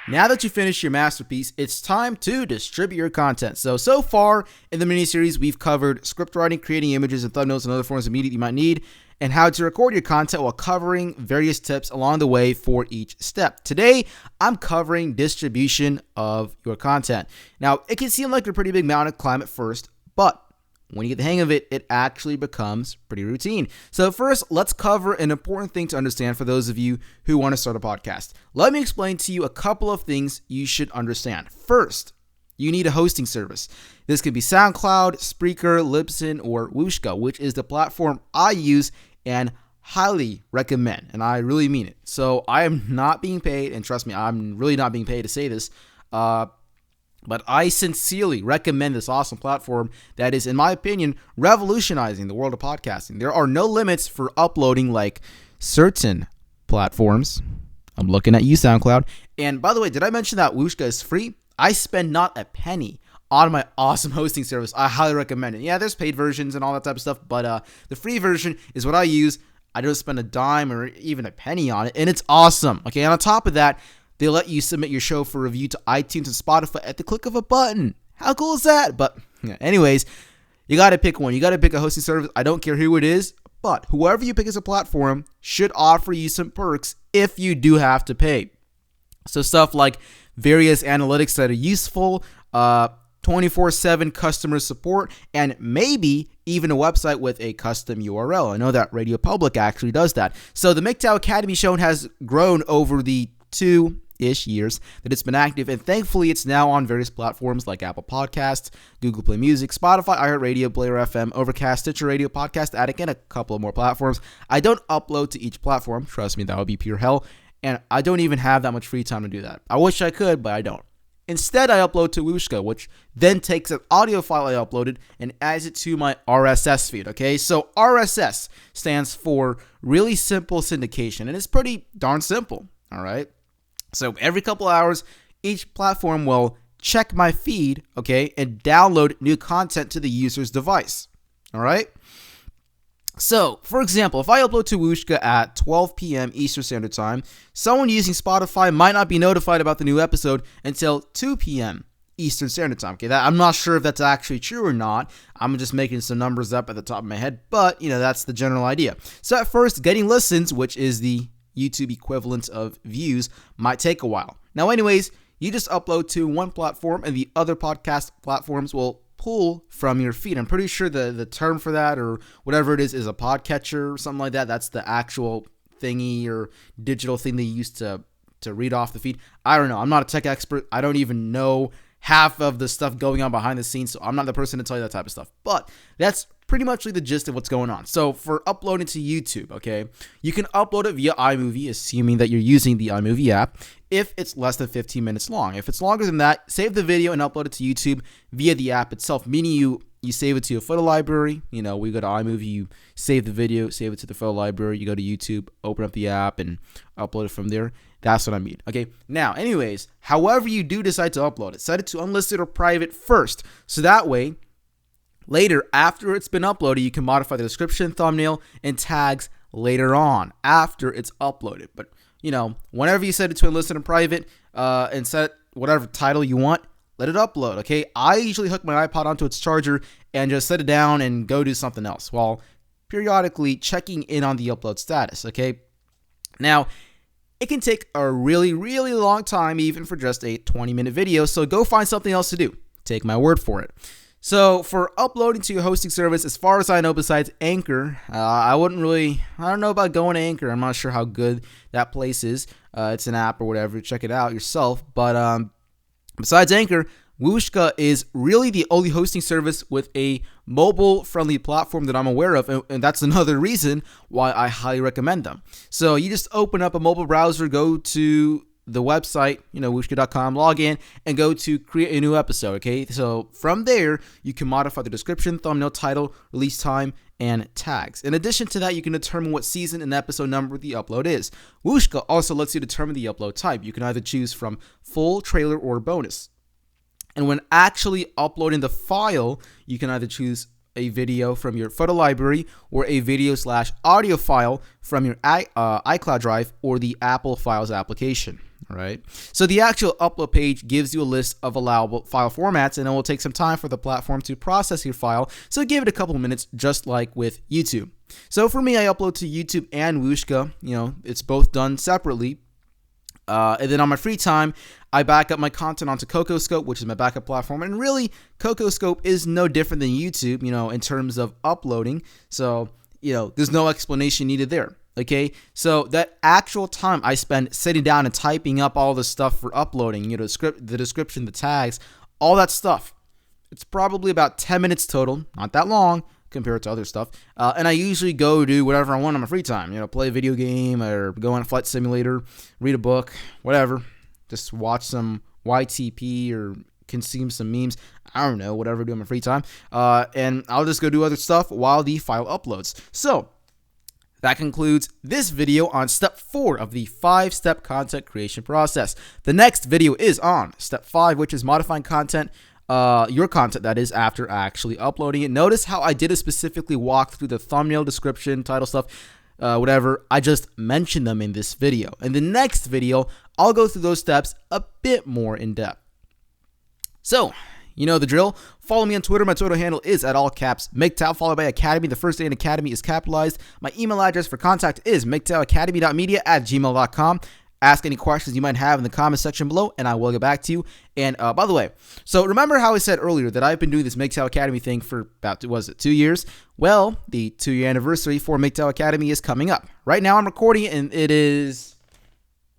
Now that you finished your masterpiece, it's time to distribute your content. So far in the mini-series, we've covered script writing, creating images and thumbnails and other forms of media you might need, and how to record your content while covering various tips along the way for each step. Today, I'm covering distribution of your content. Now, it can seem like a pretty big mountain to climb at first, but when you get the hang of it, it actually becomes pretty routine. So first, let's cover an important thing to understand for those of you who want to start a podcast. Let me explain to you a couple of things you should understand. First, you need a hosting service. This could be SoundCloud, Spreaker, Libsyn, or Whooshkaa, which is the platform I use and highly recommend, and I really mean it. So I am not being paid, and trust me, I'm really not being paid to say this, but I sincerely recommend this awesome platform that is, in my opinion, revolutionizing the world of podcasting. There are no limits for uploading like certain platforms. I'm looking at you, SoundCloud. And by the way, did I mention that Whooshkaa is free? I spend not a penny on my awesome hosting service. I highly recommend it. Yeah, there's paid versions and all that type of stuff, but the free version is what I use. I don't spend a dime or even a penny on it, and it's awesome. Okay, and on top of that, they let you submit your show for review to iTunes and Spotify at the click of a button. How cool is that? But anyways, you got to pick one. You got to pick a hosting service. I don't care who it is, but whoever you pick as a platform should offer you some perks if you do have to pay. So stuff like various analytics that are useful, 24/7 customer support, and maybe even a website with a custom URL. I know that Radio Public actually does that. So the MGTOW Academy show has grown over the 2-ish years that it's been active, and thankfully it's now on various platforms like Apple Podcasts, Google Play Music, Spotify, iHeartRadio, Player FM, Overcast, Stitcher Radio, Podcast Addict, and a couple of more platforms. I don't upload to each platform. Trust me, that would be pure hell, and I don't even have that much free time to do that. I wish I could, but I don't. Instead, I upload to Whooshkaa, which then takes an audio file I uploaded and adds it to my RSS feed, okay? So RSS stands for Really Simple Syndication, and it's pretty darn simple, all right? So every couple hours, each platform will check my feed, okay, and download new content to the user's device, all right? So, for example, if I upload to Whooshkaa at 12 p.m. Eastern Standard Time, someone using Spotify might not be notified about the new episode until 2 p.m. Eastern Standard Time, okay? I'm not sure if that's actually true or not. I'm just making some numbers up at the top of my head, but, that's the general idea. So at first, getting listens, which is the YouTube equivalent of views, might take a while. Now, anyways, you just upload to one platform and the other podcast platforms will pull from your feed. I'm pretty sure the term for that or whatever it is a podcatcher or something like that. That's the actual thingy or digital thing they use to read off the feed. I don't know. I'm not a tech expert. I don't even know half of the stuff going on behind the scenes, so I'm not the person to tell you that type of stuff. But that's pretty much the gist of what's going on. So for uploading to YouTube, okay, you can upload it via iMovie, assuming that you're using the iMovie app, if it's less than 15 minutes long. If it's longer than that, save the video and upload it to YouTube via the app itself, meaning you save it to your photo library. We go to iMovie, you save the video, save it to the photo library, you go to YouTube, open up the app, and upload it from there. That's what I mean. Okay, now, anyways, however you do decide to upload it, set it to unlisted or private first. So that way, later, after it's been uploaded, you can modify the description, thumbnail, and tags later on after it's uploaded. But, whenever you set it to unlisted and private and set whatever title you want, let it upload, okay? I usually hook my iPod onto its charger and just set it down and go do something else while periodically checking in on the upload status, okay? Now, it can take a really, really long time even for just a 20-minute video, so go find something else to do. Take my word for it. So for uploading to your hosting service, as far as I know, besides Anchor, I don't know about going to Anchor. I'm not sure how good that place is. It's an app or whatever. Check it out yourself. But besides Anchor, Whooshkaa is really the only hosting service with a mobile-friendly platform that I'm aware of, and that's another reason why I highly recommend them. So you just open up a mobile browser, go to the website, whooshkaa.com, log in, and go to create a new episode, okay? So from there, you can modify the description, thumbnail, title, release time, and tags. In addition to that, you can determine what season and episode number the upload is. Whooshkaa also lets you determine the upload type. You can either choose from full, trailer, or bonus. And when actually uploading the file, you can either choose a video from your photo library or a video/audio file from your iCloud drive or the Apple Files application. All right. So the actual upload page gives you a list of allowable file formats, and it will take some time for the platform to process your file. So give it a couple of minutes, just like with YouTube. So for me, I upload to YouTube and Wooshka. It's both done separately. And then on my free time, I back up my content onto CocoScope, which is my backup platform. And really, CocoScope is no different than YouTube, in terms of uploading. So, there's no explanation needed there. Okay, so that actual time I spend sitting down and typing up all the stuff for uploading, the description, the tags, all that stuff, it's probably about 10 minutes total, not that long compared to other stuff. And I usually go do whatever I want on my free time, play a video game or go on a flight simulator, read a book, whatever. Just watch some YTP or consume some memes. I don't know, whatever I do on my free time. And I'll just go do other stuff while the file uploads. So that concludes this video on step 4 of the 5-step content creation process. The next video is on step 5, which is modifying content, your content that is, after actually uploading it. Notice how I didn't specifically walk through the thumbnail, description, title stuff, whatever. I just mentioned them in this video. In the next video, I'll go through those steps a bit more in depth. So, you know the drill. Follow me on Twitter. My Twitter handle is at all caps MGTOW, followed by Academy. The first A in Academy is capitalized. My email address for contact is mgtowacademy.media@gmail.com. Ask any questions you might have in the comment section below, and I will get back to you. And by the way, so remember how I said earlier that I've been doing this MGTOW Academy thing for about, 2 years? Well, the 2-year anniversary for MGTOW Academy is coming up. Right now I'm recording it, and it is,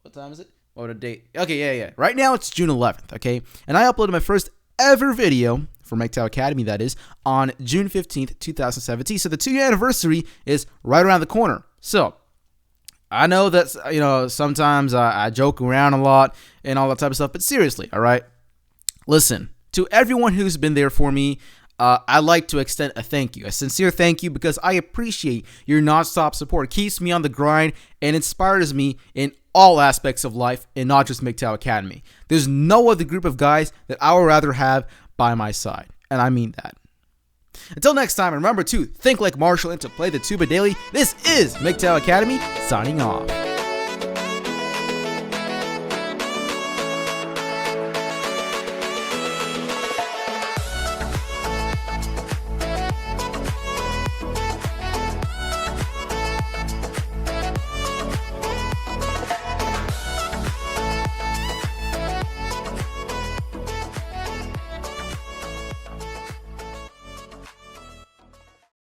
what time is it? Oh, the date. Okay, yeah. Right now it's June 11th, okay? And I uploaded my first ever video for MGTOW Academy, that is, on June 15th, 2017. So the 2-year anniversary is right around the corner. So I know that, sometimes I joke around a lot and all that type of stuff, but seriously, all right? Listen, to everyone who's been there for me, I'd like to extend a thank you, a sincere thank you, because I appreciate your nonstop support. It keeps me on the grind and inspires me in all aspects of life, and not just MGTOW Academy. There's no other group of guys that I would rather have by my side, and I mean that. Until next time, remember to think like Marshall and to play the tuba daily. This is MGTOW Academy, signing off.